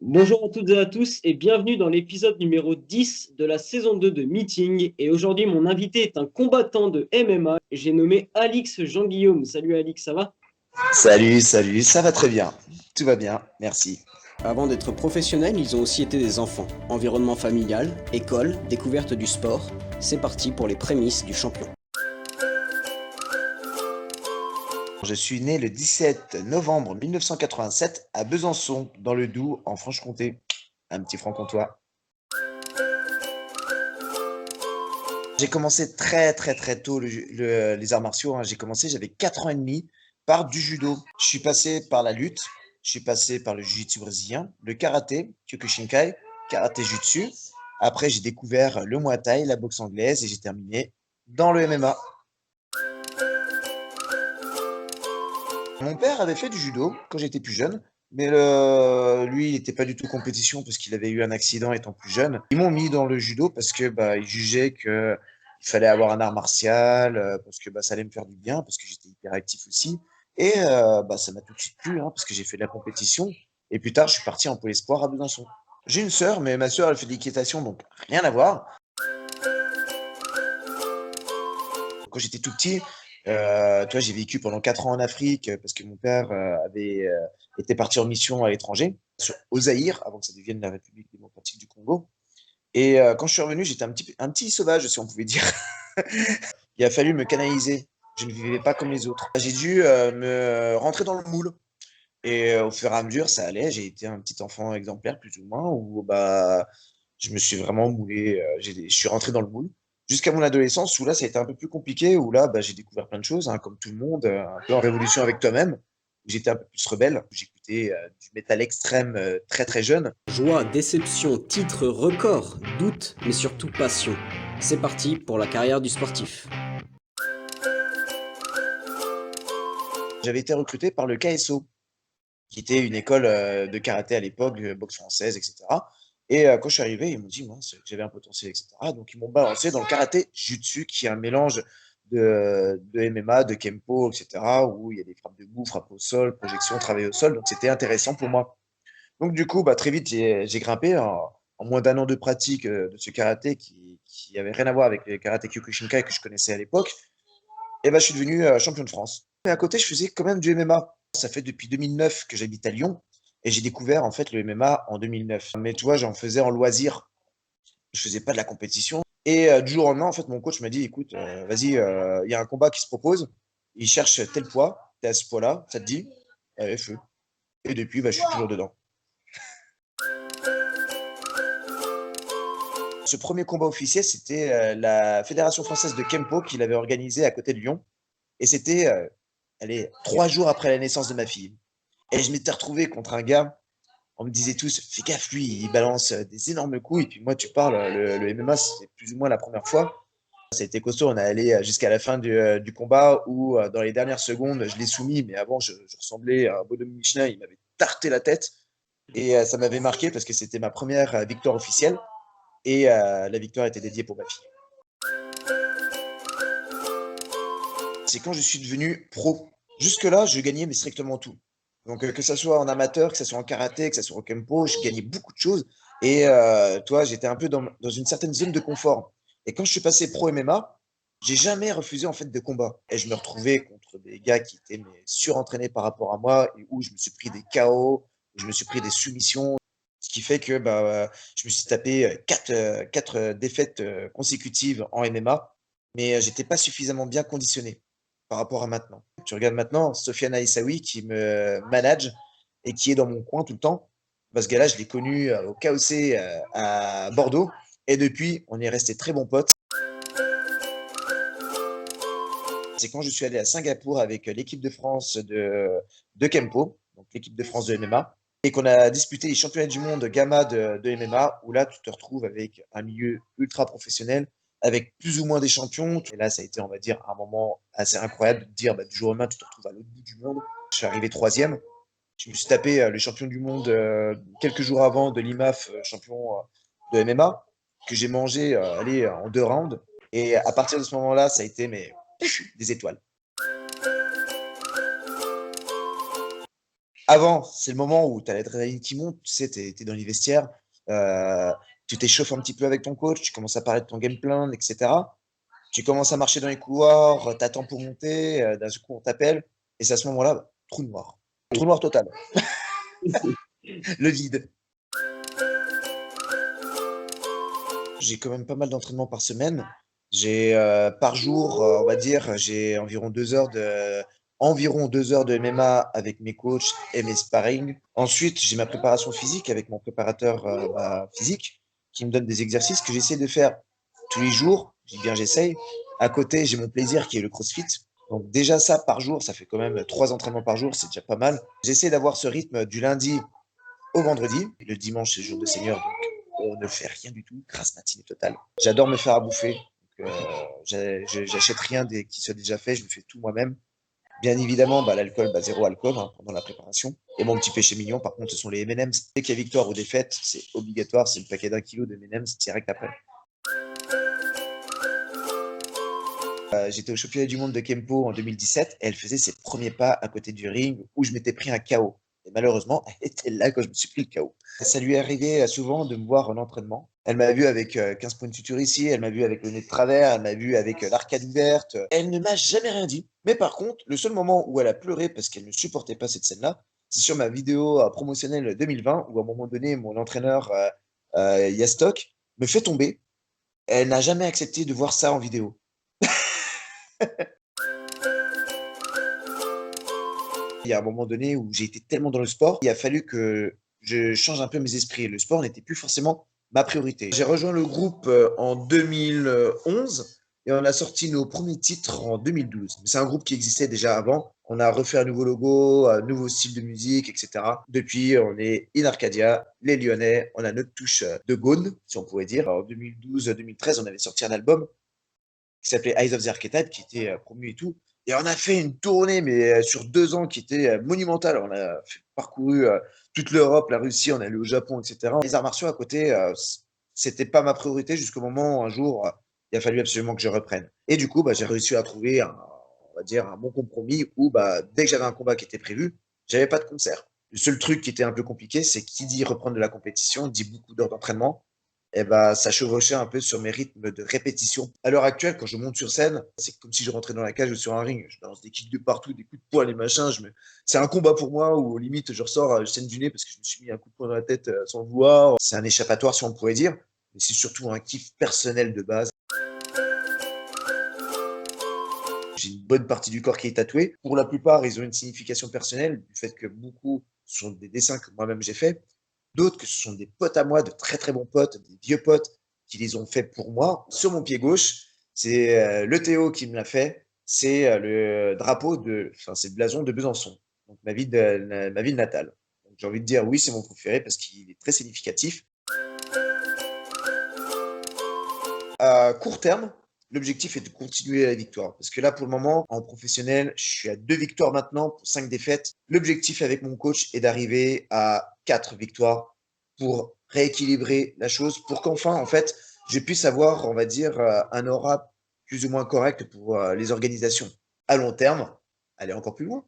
Bonjour à toutes et à tous et bienvenue dans l'épisode numéro 10 de la saison 2 de Meeting. Et aujourd'hui, mon invité est un combattant de MMA. J'ai nommé Alix Jean-Guillaume. Salut Alix, ça va? Salut, salut, ça va très bien. Tout va bien, merci. Avant d'être professionnels, ils ont aussi été des enfants. Environnement familial, école, découverte du sport. C'est parti pour les prémices du champion. Je suis né le 17 novembre 1987 à Besançon, dans le Doubs, en Franche-Comté. Un petit franc-comtois. J'ai commencé très tôt les arts martiaux, hein. J'ai commencé, j'avais 4 ans et demi, par du judo. Je suis passé par la lutte, je suis passé par le jiu-jitsu brésilien, le karaté, Kyokushinkai, karaté jutsu. Après, j'ai découvert le Muay Thai, la boxe anglaise et j'ai terminé dans le MMA. Mon père avait fait du judo quand j'étais plus jeune, mais lui, il n'était pas du tout compétition parce qu'il avait eu un accident étant plus jeune. Ils m'ont mis dans le judo parce que ils jugeaient que il fallait avoir un art martial, parce que ça allait me faire du bien, parce que j'étais hyper actif aussi. Et ça m'a tout de suite plu, hein, parce que j'ai fait de la compétition. Et plus tard, je suis parti en pôle espoir à Besançon. J'ai une sœur, mais ma sœur, elle fait de l'équitation, donc rien à voir. Quand j'étais tout petit, tu vois, j'ai vécu pendant 4 ans en Afrique parce que mon père avait été parti en mission à l'étranger, au Zaïre, avant que ça devienne la République démocratique du Congo. Et quand je suis revenu, j'étais un petit sauvage, si on pouvait dire. Il a fallu me canaliser. Je ne vivais pas comme les autres. J'ai dû me rentrer dans le moule. Et au fur et à mesure, ça allait. J'ai été un petit enfant exemplaire, plus ou moins, où je me suis vraiment moulé. Je suis rentré dans le moule. Jusqu'à mon adolescence, où là, ça a été un peu plus compliqué, où là, j'ai découvert plein de choses, hein, comme tout le monde, un peu en révolution avec toi-même, où j'étais un peu plus rebelle. J'écoutais du métal extrême très jeune. Joie, déception, titre, record, doute, mais surtout passion. C'est parti pour la carrière du sportif. J'avais été recruté par le KSO, qui était une école de karaté à l'époque, boxe française, etc. Et quand je suis arrivé, ils m'ont dit moi, que j'avais un potentiel, etc. Donc ils m'ont balancé dans le karaté jutsu, qui est un mélange de MMA, de Kempo, etc., où il y a des frappes debout, frappes au sol, projection, travail au sol. Donc c'était intéressant pour moi. Donc du coup, très vite, j'ai grimpé en moins d'un an de pratique de ce karaté qui avait rien à voir avec le karaté Kyokushinkai que je connaissais à l'époque. Et je suis devenu champion de France. Et à côté, je faisais quand même du MMA. Ça fait depuis 2009 que j'habite à Lyon et j'ai découvert en fait le MMA en 2009. Mais tu vois, j'en faisais en loisir. Je faisais pas de la compétition. Et du jour au lendemain, en fait, mon coach m'a dit, écoute, vas-y, il y a un combat qui se propose. Il cherche tel poids, t'es à ce poids-là, ça te dit? Allez, feu. Et depuis, je suis toujours dedans. Ce premier combat officiel, c'était la Fédération française de Kempo qui l'avait organisé à côté de Lyon. Et c'était, allez, 3 jours après la naissance de ma fille. Et je m'étais retrouvé contre un gars. On me disait tous, fais gaffe, lui, il balance des énormes coups. Et puis moi, tu parles, le MMA, c'est plus ou moins la première fois. Ça a été costaud. On est allé jusqu'à la fin du combat où, dans les dernières secondes, je l'ai soumis. Mais avant, je ressemblais à un bonhomme Michelin. Il m'avait tarté la tête. Et ça m'avait marqué parce que c'était ma première victoire officielle. Et la victoire était dédiée pour ma fille. C'est quand je suis devenu pro. Jusque-là, je gagnais mais strictement tout. Donc, que ce soit en amateur, que ce soit en karaté, que ce soit au kempo, je gagnais beaucoup de choses. Et toi, j'étais un peu dans une certaine zone de confort. Et quand je suis passé pro MMA, j'ai jamais refusé en fait de combat. Et je me retrouvais contre des gars qui étaient surentraînés par rapport à moi et où je me suis pris des KO, je me suis pris des soumissions. Ce qui fait que je me suis tapé quatre défaites consécutives en MMA, mais j'étais pas suffisamment bien conditionné par rapport à maintenant. Tu regardes maintenant Sofiane Aissaoui qui me manage et qui est dans mon coin tout le temps. Ce gars-là, je l'ai connu au KOC à Bordeaux et depuis, on est resté très bons potes. C'est quand je suis allé à Singapour avec l'équipe de France de Kempo, donc l'équipe de France de MMA, et qu'on a disputé les championnats du monde Gamma de MMA, où là, tu te retrouves avec un milieu ultra professionnel, avec plus ou moins des champions. Et là, ça a été, on va dire, un moment assez incroyable de te dire, du jour au lendemain, tu te retrouves à l'autre bout du monde. Je suis arrivé troisième. Je me suis tapé le champion du monde quelques jours avant de l'IMAF, champion de MMA, que j'ai mangé allez, en 2 rounds. Et à partir de ce moment-là, ça a été des étoiles. Avant, c'est le moment où tu as l'adrénaline qui monte, tu sais, tu es dans les vestiaires, euh, tu t'échauffes un petit peu avec ton coach, tu commences à parler de ton game plan, etc. Tu commences à marcher dans les couloirs, tu attends pour monter, d'un coup on t'appelle, et c'est à ce moment-là, trou noir. Trou noir total. Le vide. J'ai quand même pas mal d'entraînements par semaine. J'ai par jour, on va dire, j'ai environ 2 heures de MMA avec mes coachs et mes sparring. Ensuite, j'ai ma préparation physique avec mon préparateur physique qui me donne des exercices que j'essaie de faire tous les jours. Je dis bien j'essaye. À côté, j'ai mon plaisir qui est le CrossFit. Donc déjà ça par jour, ça fait quand même 3 entraînements par jour, c'est déjà pas mal. J'essaie d'avoir ce rythme du lundi au vendredi. Le dimanche, c'est le jour de Seigneur, donc on ne fait rien du tout, grasse matinée totale. J'adore me faire à bouffer. Donc, j'achète rien qui soit déjà fait, je me fais tout moi-même. Bien évidemment, l'alcool, zéro alcool pendant la préparation. Et mon petit péché mignon, par contre, ce sont les M&M's. Dès qu'il y a victoire ou défaite, c'est obligatoire, c'est le paquet d'1 kilo de M&M's direct après. J'étais au championnat du monde de Kempo en 2017 et elle faisait ses premiers pas à côté du ring où je m'étais pris un KO. Et malheureusement, elle était là quand je me suis pris le KO. Ça lui est arrivé souvent de me voir en entraînement. Elle m'a vu avec 15 points de suture ici, elle m'a vu avec le nez de travers, elle m'a vu avec l'arcade ouverte. Elle ne m'a jamais rien dit. Mais par contre, le seul moment où elle a pleuré parce qu'elle ne supportait pas cette scène-là, c'est sur ma vidéo promotionnelle 2020 où à un moment donné, mon entraîneur Yastok me fait tomber. Elle n'a jamais accepté de voir ça en vidéo. Il y a un moment donné où j'ai été tellement dans le sport, il a fallu que je change un peu mes esprits. Le sport n'était plus forcément ma priorité. J'ai rejoint le groupe en 2011 et on a sorti nos premiers titres en 2012. C'est un groupe qui existait déjà avant. On a refait un nouveau logo, un nouveau style de musique, etc. Depuis, on est In Arcadia, les Lyonnais. On a notre touche de Gaune, si on pourrait dire. En 2012-2013, on avait sorti un album qui s'appelait Eyes of the Archetype, qui était promu et tout. Et on a fait une tournée, mais sur 2 ans, qui était monumentale. On a parcouru toute l'Europe, la Russie, on est allé au Japon, etc. Les arts martiaux à côté, c'était pas ma priorité jusqu'au moment où un jour, il a fallu absolument que je reprenne. Et du coup, j'ai réussi à trouver on va dire, un bon compromis où dès que j'avais un combat qui était prévu, j'avais pas de concert. Le seul truc qui était un peu compliqué, c'est qui dit reprendre de la compétition, dit beaucoup d'heures d'entraînement ça chevauchait un peu sur mes rythmes de répétition. À l'heure actuelle, quand je monte sur scène, c'est comme si je rentrais dans la cage ou sur un ring. Je balance des kicks de partout, des coups de poing, les machins. C'est un combat pour moi où, aux limites, je ressors, je saigne du nez parce que je me suis mis un coup de poing dans la tête sans le vouloir. C'est un échappatoire, si on pourrait dire. Mais c'est surtout un kiff personnel de base. J'ai une bonne partie du corps qui est tatoué. Pour la plupart, ils ont une signification personnelle du fait que beaucoup sont des dessins que moi-même j'ai faits. D'autres que ce sont des potes à moi, de très très bons potes, des vieux potes qui les ont faits pour moi. Sur mon pied gauche, c'est le Théo qui me l'a fait. C'est le drapeau c'est le blason de Besançon, donc ma ville natale. Donc, j'ai envie de dire oui, c'est mon préféré parce qu'il est très significatif. À court terme, l'objectif est de continuer la victoire. Parce que là, pour le moment, en professionnel, je suis à 2 victoires maintenant pour 5 défaites. L'objectif avec mon coach est d'arriver à 4 victoires pour rééquilibrer la chose, pour qu'enfin, en fait, je puisse avoir, on va dire, un aura plus ou moins correct pour les organisations. À long terme, aller encore plus loin.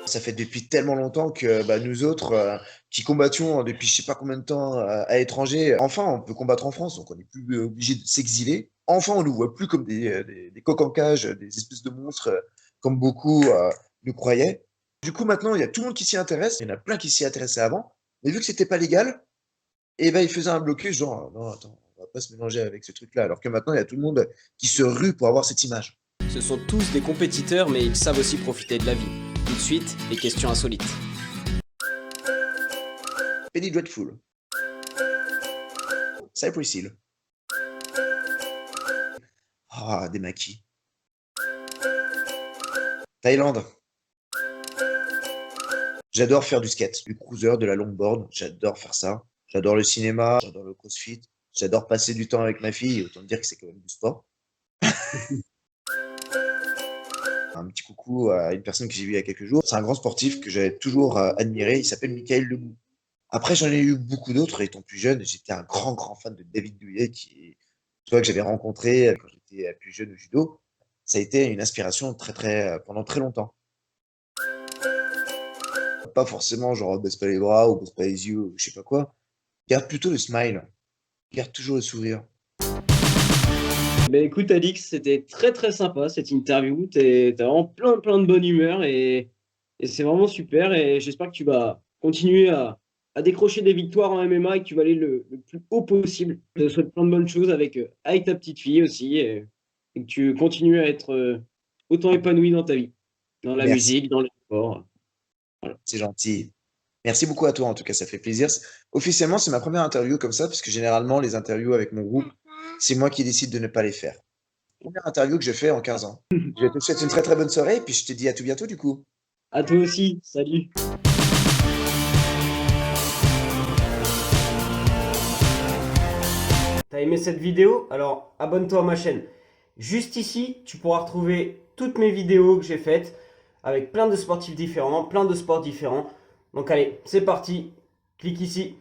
Ça fait depuis tellement longtemps que nous autres, qui combattions depuis je sais pas combien de temps à l'étranger, enfin on peut combattre en France, donc on n'est plus obligé de s'exiler. Enfin on nous voit plus comme des coqs en cage, des espèces de monstres, comme beaucoup nous croyaient. Du coup maintenant il y a tout le monde qui s'y intéresse, il y en a plein qui s'y intéressaient avant, mais vu que c'était pas légal, et ils faisaient un blocus genre non attends, on va pas se mélanger avec ce truc-là, alors que maintenant il y a tout le monde qui se rue pour avoir cette image. Ce sont tous des compétiteurs, mais ils savent aussi profiter de la vie. Tout de suite, les questions insolites. Penny Dreadful. Cypress Hill. Ah, des maquis. Thaïlande. J'adore faire du skate, du cruiser, de la longboard. J'adore faire ça. J'adore le cinéma, j'adore le crossfit. J'adore passer du temps avec ma fille. Autant dire que c'est quand même du sport. Un petit coucou à une personne que j'ai vue il y a quelques jours. C'est un grand sportif que j'avais toujours admiré. Il s'appelle Michael Legout. Après, j'en ai eu beaucoup d'autres étant plus jeune. J'étais un grand fan de David Douillet, que j'avais rencontré quand j'étais plus jeune au judo. Ça a été une inspiration pendant très longtemps. pas forcément genre baisse pas les bras ou baisse pas les yeux ou je sais pas quoi. Garde plutôt le smile. Garde toujours le sourire. Ben écoute Alix, c'était très très sympa cette interview. T'as vraiment plein de bonne humeur et c'est vraiment super. Et j'espère que tu vas continuer à décrocher des victoires en MMA et que tu vas aller le plus haut possible. Je te souhaite plein de bonnes choses avec ta petite fille aussi et que tu continues à être autant épanoui dans ta vie, dans la Merci, musique, dans le sport. Voilà. c'est gentil. Merci beaucoup à toi, en tout cas, ça fait plaisir. Officiellement, c'est ma première interview comme ça, parce que généralement, les interviews avec mon groupe, c'est moi qui décide de ne pas les faire. Première interview que je fais en 15 ans. Je te souhaite une très très bonne soirée, et puis je te dis à tout bientôt du coup. À toi aussi, salut. T'as aimé cette vidéo? Alors abonne-toi à ma chaîne. Juste ici, tu pourras retrouver toutes mes vidéos que j'ai faites avec plein de sportifs différents, plein de sports différents. Donc allez, c'est parti, clique ici.